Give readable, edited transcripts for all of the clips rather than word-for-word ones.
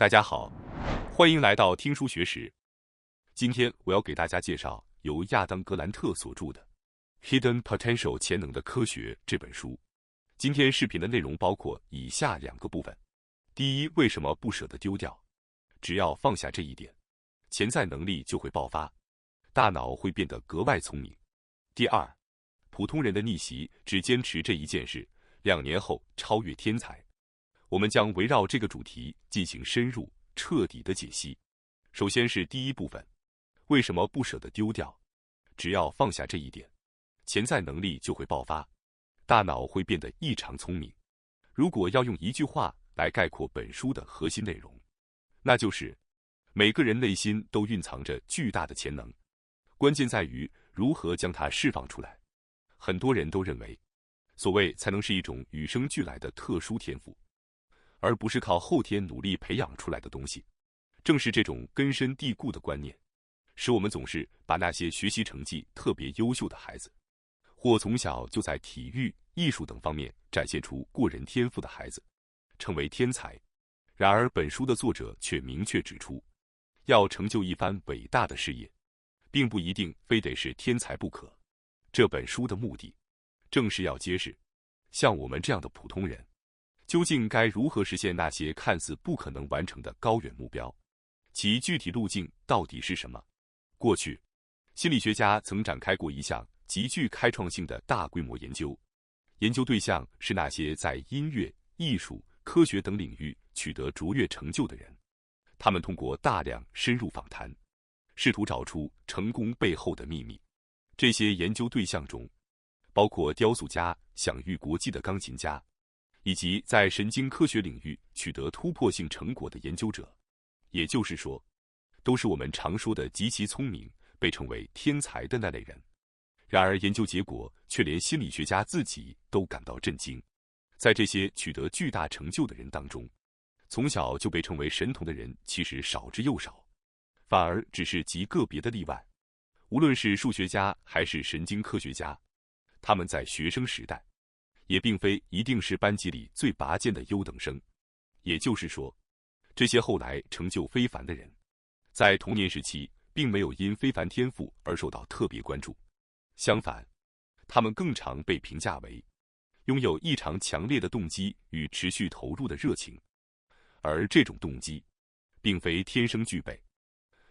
大家好，欢迎来到听书学史。今天我要给大家介绍由亚当·格兰特所著的《Hidden Potential 潜能的科学》这本书。今天视频的内容包括以下2个部分：第一，为什么不舍得丢掉？只要放下这一点，潜在能力就会爆发，大脑会变得格外聪明。第二，普通人的逆袭只坚持这一件事，2年后超越天才。我们将围绕这个主题进行深入、彻底的解析。首先是第一部分，为什么不舍得丢掉？只要放下这一点，潜在能力就会爆发，大脑会变得异常聪明。如果要用一句话来概括本书的核心内容，那就是每个人内心都蕴藏着巨大的潜能，关键在于如何将它释放出来。很多人都认为，所谓才能是一种与生俱来的特殊天赋，而不是靠后天努力培养出来的东西。正是这种根深蒂固的观念，使我们总是把那些学习成绩特别优秀的孩子，或从小就在体育、艺术等方面展现出过人天赋的孩子，称为天才。然而本书的作者却明确指出，要成就一番伟大的事业，并不一定非得是天才不可。这本书的目的，正是要揭示，像我们这样的普通人，究竟该如何实现那些看似不可能完成的高远目标，其具体路径到底是什么？过去，心理学家曾展开过一项极具开创性的大规模研究，研究对象是那些在音乐、艺术、科学等领域取得卓越成就的人。他们通过大量深入访谈，试图找出成功背后的秘密。这些研究对象中，包括雕塑家、享誉国际的钢琴家，以及在神经科学领域取得突破性成果的研究者。也就是说，都是我们常说的极其聪明，被称为天才的那类人。然而研究结果却连心理学家自己都感到震惊。在这些取得巨大成就的人当中，从小就被称为神童的人其实少之又少，反而只是极个别的例外。无论是数学家还是神经科学家，他们在学生时代也并非一定是班级里最拔尖的优等生。也就是说，这些后来成就非凡的人，在童年时期并没有因非凡天赋而受到特别关注，相反，他们更常被评价为拥有异常强烈的动机与持续投入的热情。而这种动机并非天生具备，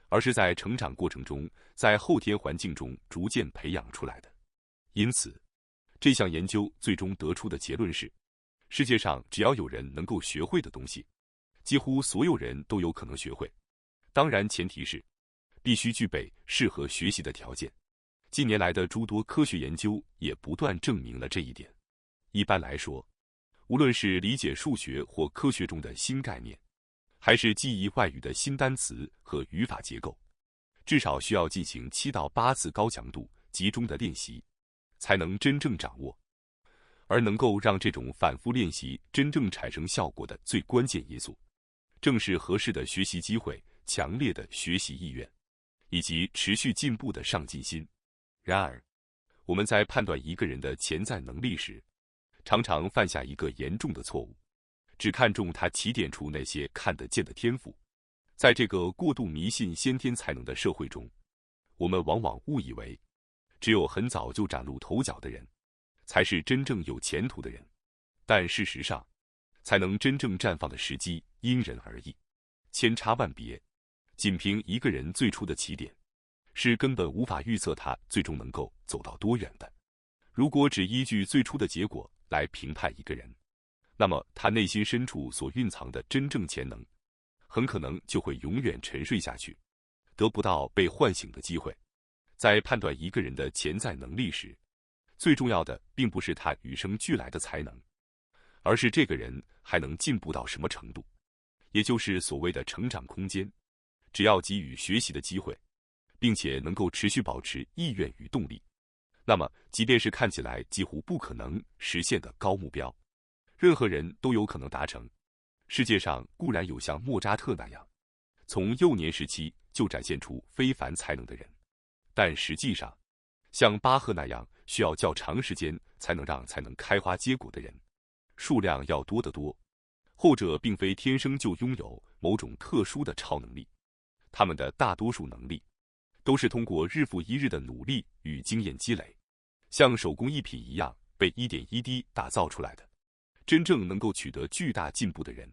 而是在成长过程中，在后天环境中逐渐培养出来的。因此，这项研究最终得出的结论是，世界上只要有人能够学会的东西，几乎所有人都有可能学会。当然前提是必须具备适合学习的条件。近年来的诸多科学研究也不断证明了这一点。一般来说，无论是理解数学或科学中的新概念，还是记忆外语的新单词和语法结构，至少需要进行7到8次高强度、集中的练习，才能真正掌握。而能够让这种反复练习真正产生效果的最关键因素，正是合适的学习机会、强烈的学习意愿，以及持续进步的上进心。然而，我们在判断一个人的潜在能力时，常常犯下一个严重的错误，只看重他起点处那些看得见的天赋。在这个过度迷信先天才能的社会中，我们往往误以为，只有很早就崭露头角的人，才是真正有前途的人。但事实上，才能真正绽放的时机因人而异，千差万别。仅凭一个人最初的起点，是根本无法预测他最终能够走到多远的。如果只依据最初的结果来评判一个人，那么他内心深处所蕴藏的真正潜能，很可能就会永远沉睡下去，得不到被唤醒的机会。在判断一个人的潜在能力时，最重要的并不是他与生俱来的才能，而是这个人还能进步到什么程度，也就是所谓的成长空间。只要给予学习的机会，并且能够持续保持意愿与动力，那么即便是看起来几乎不可能实现的高目标，任何人都有可能达成。世界上固然有像莫扎特那样从幼年时期就展现出非凡才能的人，但实际上，像巴赫那样需要较长时间才能让才能开花结果的人，数量要多得多。后者并非天生就拥有某种特殊的超能力，他们的大多数能力都是通过日复一日的努力与经验积累，像手工艺品一样被一点一滴打造出来的。真正能够取得巨大进步的人，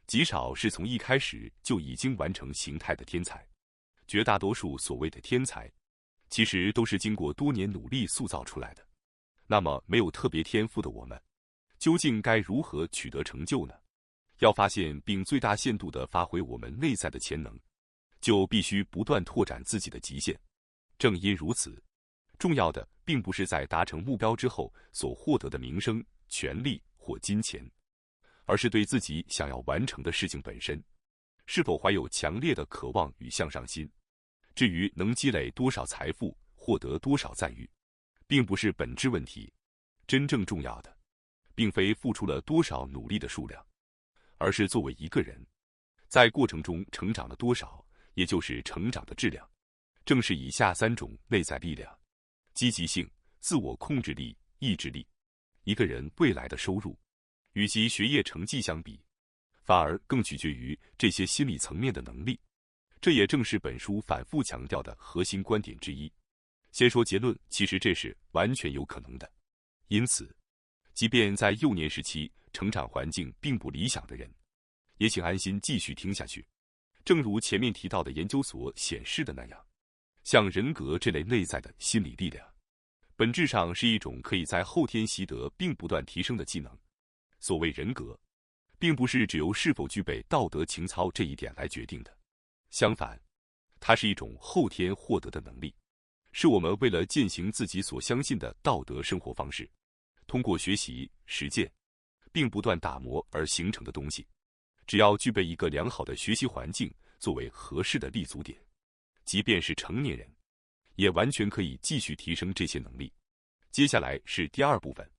极少是从一开始就已经完成形态的天才，绝大多数所谓的天才，其实都是经过多年努力塑造出来的。那么，没有特别天赋的我们，究竟该如何取得成就呢？要发现并最大限度地发挥我们内在的潜能，就必须不断拓展自己的极限。正因如此，重要的并不是在达成目标之后所获得的名声、权力或金钱，而是对自己想要完成的事情本身，是否怀有强烈的渴望与向上心。至于能积累多少财富、获得多少赞誉，并不是本质问题。真正重要的，并非付出了多少努力的数量，而是作为一个人，在过程中成长了多少，也就是成长的质量。正是以下3种内在力量：积极性、自我控制力、意志力。一个人未来的收入，与其学业成绩相比，反而更取决于这些心理层面的能力。这也正是本书反复强调的核心观点之一。先说结论，其实这是完全有可能的。因此，即便在幼年时期成长环境并不理想的人，也请安心继续听下去。正如前面提到的研究所显示的那样，像人格这类内在的心理力量，本质上是一种可以在后天习得并不断提升的技能。所谓人格，并不是只由是否具备道德情操这一点来决定的，相反，它是一种后天获得的能力，是我们为了践行自己所相信的道德生活方式，通过学习、实践，并不断打磨而形成的东西。只要具备一个良好的学习环境作为合适的立足点，即便是成年人，也完全可以继续提升这些能力。接下来是第2部分，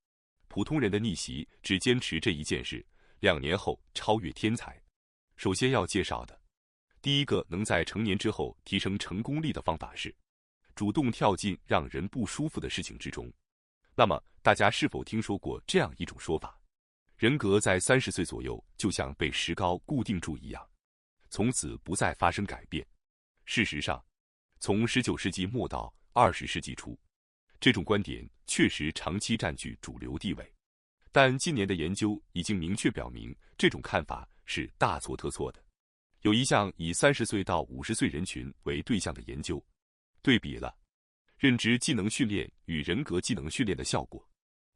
普通人的逆袭，只坚持这一件事，2年后超越天才。首先要介绍的，第一个能在成年之后提升成功力的方法是，主动跳进让人不舒服的事情之中。那么，大家是否听说过这样一种说法？人格在30岁左右就像被石膏固定住一样，从此不再发生改变。事实上，从19世纪末到20世纪初，这种观点确实长期占据主流地位。但近年的研究已经明确表明，这种看法是大错特错的。有一项以30岁到50岁人群为对象的研究，对比了认知技能训练与人格技能训练的效果，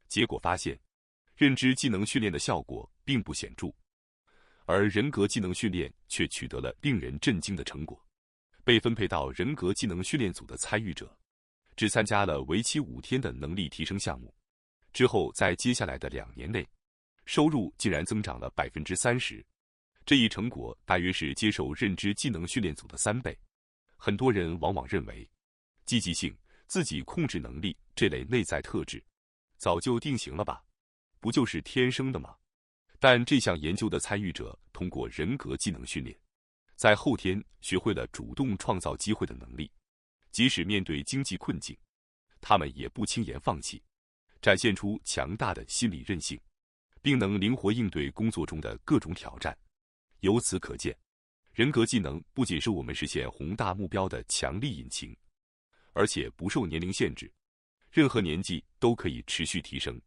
结果发现，认知技能训练的效果并不显著，而人格技能训练却取得了令人震惊的成果。被分配到人格技能训练组的参与者，只参加了为期5天的能力提升项目，之后在接下来的2年内，收入竟然增长了30%。这一成果大约是接受认知技能训练组的3倍。很多人往往认为，积极性、自己控制能力这类内在特质早就定型了吧，不就是天生的吗？但这项研究的参与者通过人格技能训练，在后天学会了主动创造机会的能力，即使面对经济困境，他们也不轻言放弃，展现出强大的心理韧性，并能灵活应对工作中的各种挑战。由此可见，人格技能不仅是我们实现宏大目标的强力引擎，而且不受年龄限制，任何年纪都可以持续提升。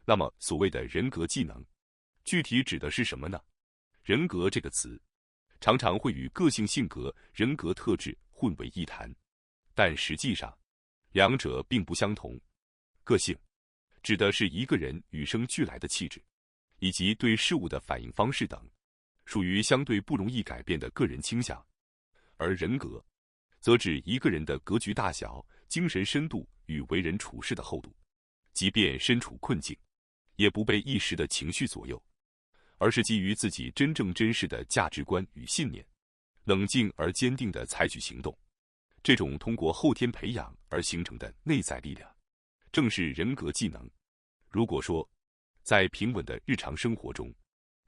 那么，所谓的人格技能，具体指的是什么呢？人格这个词，常常会与个性、性格、人格特质混为一谈，但实际上，两者并不相同。个性指的是一个人与生俱来的气质，以及对事物的反应方式等，属于相对不容易改变的个人倾向；而人格，则指一个人的格局大小、精神深度与为人处事的厚度，即便身处困境，也不被一时的情绪左右，而是基于自己真正真实的价值观与信念，冷静而坚定地采取行动。这种通过后天培养而形成的内在力量，正是人格技能。如果说，在平稳的日常生活中，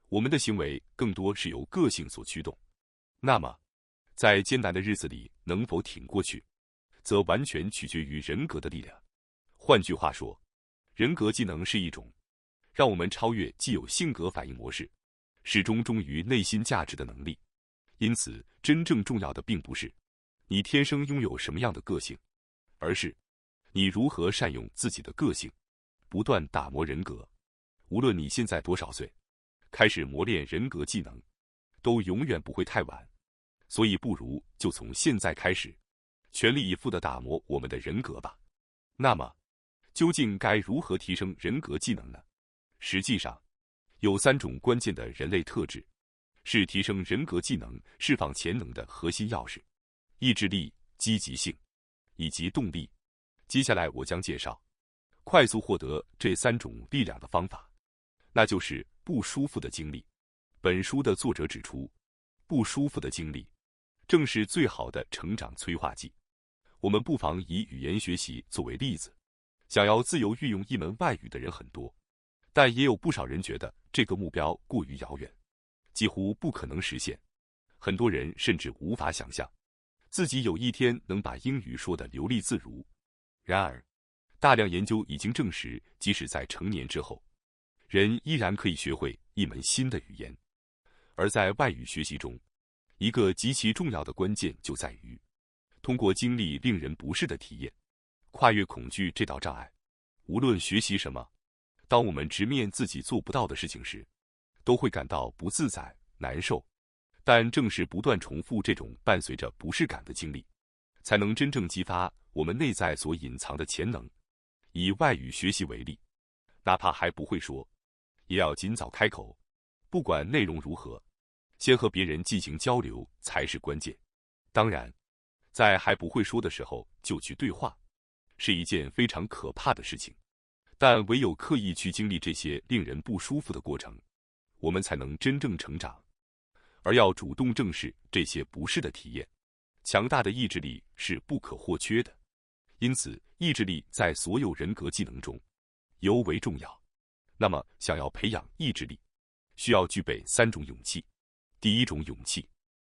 我们的行为更多是由个性所驱动，那么，在艰难的日子里能否挺过去，则完全取决于人格的力量。换句话说，人格技能是一种让我们超越既有性格反应模式，始终忠于内心价值的能力。因此，真正重要的并不是你天生拥有什么样的个性，而是你如何善用自己的个性，不断打磨人格。无论你现在多少岁，开始磨练人格技能，都永远不会太晚。所以，不如就从现在开始，全力以赴地打磨我们的人格吧。那么，究竟该如何提升人格技能呢？实际上，有3种关键的人类特质，是提升人格技能、释放潜能的核心钥匙：意志力、积极性以及动力。接下来我将介绍快速获得这3种力量的方法，那就是不舒服的经历。本书的作者指出，不舒服的经历正是最好的成长催化剂。我们不妨以语言学习作为例子，想要自由运用一门外语的人很多，但也有不少人觉得这个目标过于遥远，几乎不可能实现。很多人甚至无法想象自己有一天能把英语说得流利自如。然而，大量研究已经证实，即使在成年之后，人依然可以学会一门新的语言。而在外语学习中，一个极其重要的关键就在于通过经历令人不适的体验，跨越恐惧这道障碍。无论学习什么，当我们直面自己做不到的事情时，都会感到不自在、难受。但正是不断重复这种伴随着不适感的经历，才能真正激发我们内在所隐藏的潜能。以外语学习为例，哪怕还不会说，也要尽早开口，不管内容如何，先和别人进行交流才是关键。当然，在还不会说的时候就去对话，是一件非常可怕的事情。但唯有刻意去经历这些令人不舒服的过程，我们才能真正成长。而要主动正视这些不适的体验，强大的意志力是不可或缺的。因此，意志力在所有人格技能中尤为重要。那么，想要培养意志力，需要具备3种勇气。第一种勇气，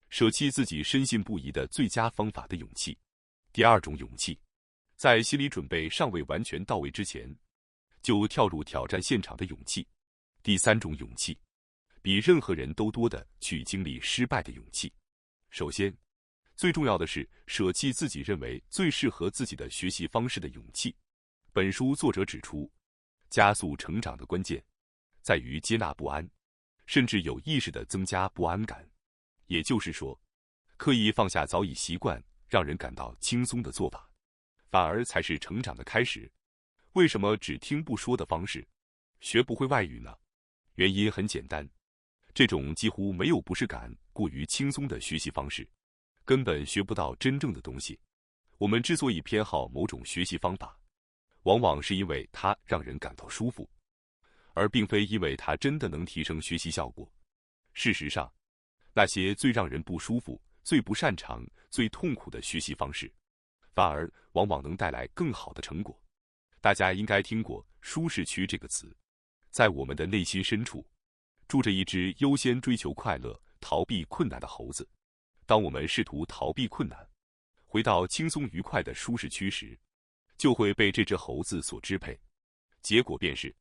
舍弃自己深信不疑的最佳方法的勇气；第2种勇气，在心理准备尚未完全到位之前，就跳入挑战现场的勇气；第3种勇气，比任何人都多的去经历失败的勇气。首先，最重要的是舍弃自己认为最适合自己的学习方式的勇气。本书作者指出，加速成长的关键在于接纳不安，甚至有意识地增加不安感。也就是说，刻意放下早已习惯让人感到轻松的做法，反而才是成长的开始。为什么只听不说的方式学不会外语呢？原因很简单，这种几乎没有不适感、过于轻松的学习方式，根本学不到真正的东西。我们之所以偏好某种学习方法，往往是因为它让人感到舒服，而并非因为它真的能提升学习效果。事实上，那些最让人不舒服、最不擅长、最痛苦的学习方式，反而往往能带来更好的成果。大家应该听过“舒适区”这个词，在我们的内心深处，住着一只优先追求快乐、逃避困难的猴子。当我们试图逃避困难，回到轻松愉快的舒适区时，就会被这只猴子所支配，结果便是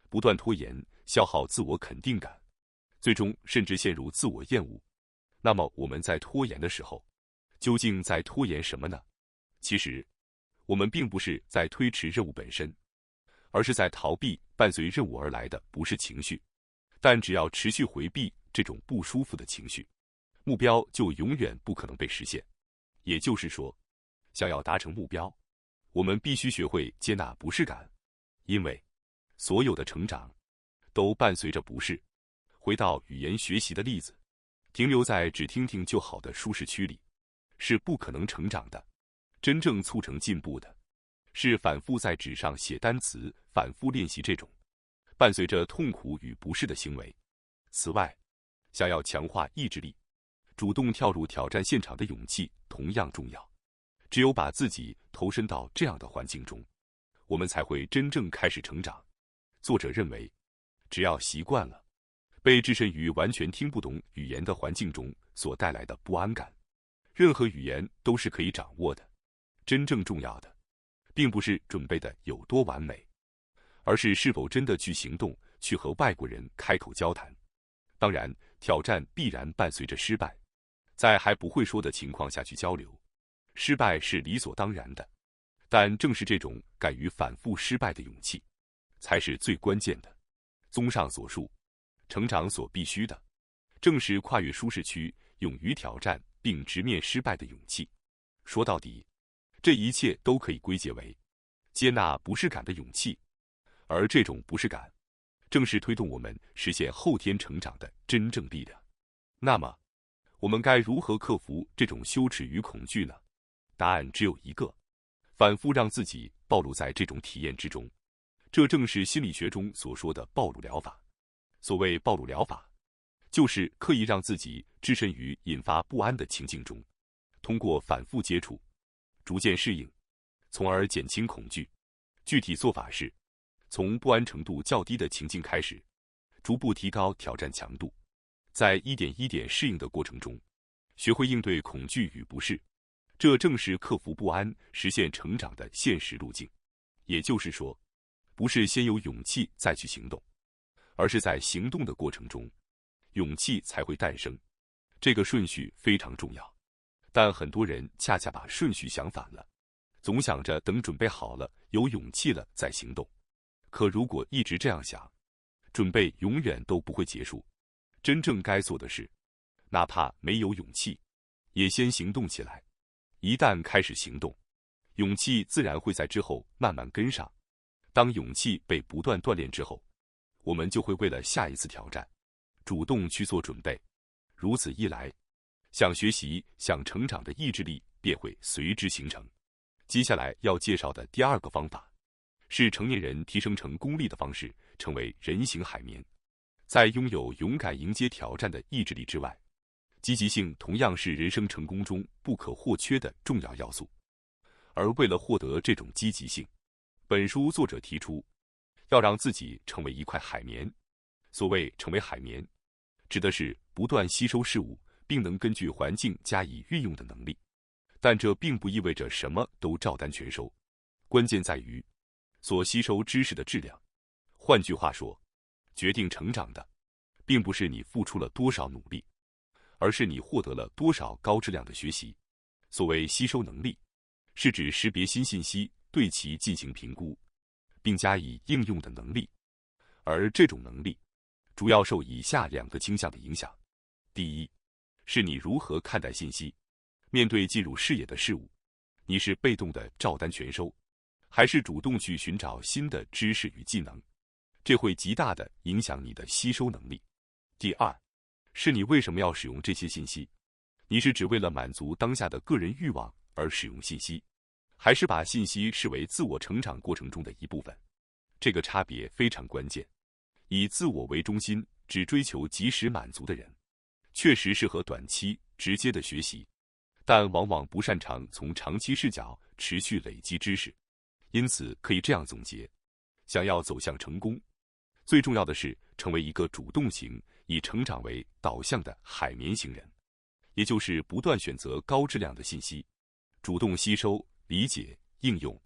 不断拖延，消耗自我肯定感，最终甚至陷入自我厌恶。那么我们在拖延的时候，究竟在拖延什么呢？其实，我们并不是在推迟任务本身，而是在逃避伴随任务而来的不是情绪。但只要持续回避这种不舒服的情绪，目标就永远不可能被实现。也就是说，想要达成目标，我们必须学会接纳不适感，因为所有的成长都伴随着不适。回到语言学习的例子，停留在只听听就好的舒适区里，是不可能成长的。真正促成进步的，是反复在纸上写单词，反复练习这种伴随着痛苦与不适的行为。此外，想要强化意志力，主动跳入挑战现场的勇气同样重要。只有把自己投身到这样的环境中，我们才会真正开始成长。作者认为，只要习惯了被置身于完全听不懂语言的环境中所带来的不安感，任何语言都是可以掌握的。真正重要的，并不是准备的有多完美，而是是否真的去行动，去和外国人开口交谈。当然，挑战必然伴随着失败，在还不会说的情况下去交流，失败是理所当然的。但正是这种敢于反复失败的勇气，才是最关键的。综上所述，成长所必须的，正是跨越舒适区，勇于挑战并直面失败的勇气。说到底，这一切都可以归结为接纳不适感的勇气，而这种不适感，正是推动我们实现后天成长的真正力量。那么，我们该如何克服这种羞耻与恐惧呢？答案只有一个：反复让自己暴露在这种体验之中。这正是心理学中所说的暴露疗法。所谓暴露疗法，就是刻意让自己置身于引发不安的情境中，通过反复接触，逐渐适应，从而减轻恐惧。具体做法是，从不安程度较低的情境开始，逐步提高挑战强度，在一点一点适应的过程中，学会应对恐惧与不适。这正是克服不安、实现成长的现实路径。也就是说，不是先有勇气再去行动，而是在行动的过程中，勇气才会诞生。这个顺序非常重要，但很多人恰恰把顺序想反了，总想着等准备好了、有勇气了再行动。可如果一直这样想，准备永远都不会结束。真正该做的是，哪怕没有勇气，也先行动起来。一旦开始行动，勇气自然会在之后慢慢跟上。当勇气被不断锻炼之后，我们就会为了下一次挑战，主动去做准备。如此一来，想学习、想成长的意志力便会随之形成。接下来要介绍的第二个方法，是成年人提升成功力的方式，成为人形海绵。在拥有勇敢迎接挑战的意志力之外，积极性同样是人生成功中不可或缺的重要要素。而为了获得这种积极性，本书作者提出，要让自己成为一块海绵。所谓成为海绵，指的是不断吸收事物，并能根据环境加以运用的能力。但这并不意味着什么都照单全收，关键在于所吸收知识的质量。换句话说，决定成长的，并不是你付出了多少努力，而是你获得了多少高质量的学习。所谓吸收能力，是指识别新信息，对其进行评估，并加以应用的能力。而这种能力，主要受以下两个倾向的影响。第一，是你如何看待信息。面对进入视野的事物，你是被动的照单全收，还是主动去寻找新的知识与技能？这会极大地影响你的吸收能力。第二，是你为什么要使用这些信息？你是只为了满足当下的个人欲望而使用信息，还是把信息视为自我成长过程中的一部分？这个差别非常关键。以自我为中心，只追求及时满足的人，确实适合短期直接的学习，但往往不擅长从长期视角持续累积知识。因此可以这样总结，想要走向成功，最重要的是成为一个主动型、以成长为导向的海绵型人，也就是不断选择高质量的信息，主动吸收、理解、应用，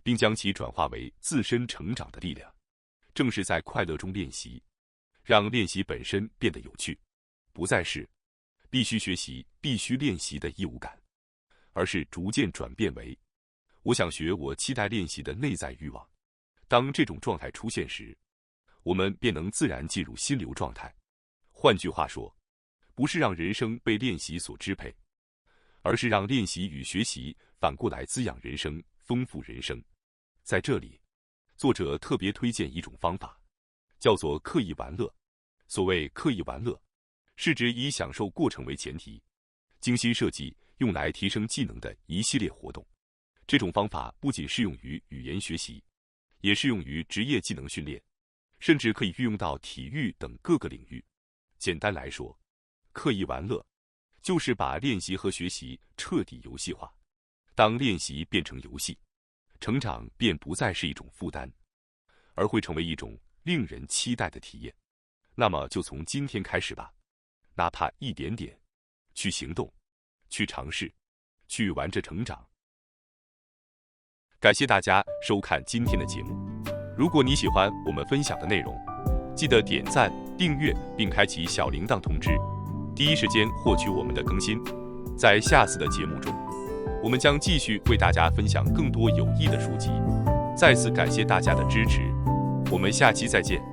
并将其转化为自身成长的力量。正是在快乐中练习，让练习本身变得有趣，不再是必须学习、必须练习的义务感，而是逐渐转变为我想学、我期待练习的内在欲望。当这种状态出现时，我们便能自然进入心流状态。换句话说，不是让人生被练习所支配，而是让练习与学习反过来滋养人生、丰富人生。在这里，作者特别推荐一种方法，叫做刻意玩乐。所谓刻意玩乐，是指以享受过程为前提，精心设计用来提升技能的一系列活动。这种方法不仅适用于语言学习，也适用于职业技能训练，甚至可以运用到体育等各个领域。简单来说，刻意玩乐就是把练习和学习彻底游戏化。当练习变成游戏，成长便不再是一种负担，而会成为一种令人期待的体验。那么就从今天开始吧，哪怕一点点，去行动，去尝试，去玩着成长。感谢大家收看今天的节目。如果你喜欢我们分享的内容，记得点赞、订订阅并开启小铃铛通知，第一时间获取我们的更新。在下次的节目中，我们将继续为大家分享更多有益的书籍。再次感谢大家的支持，我们下期再见。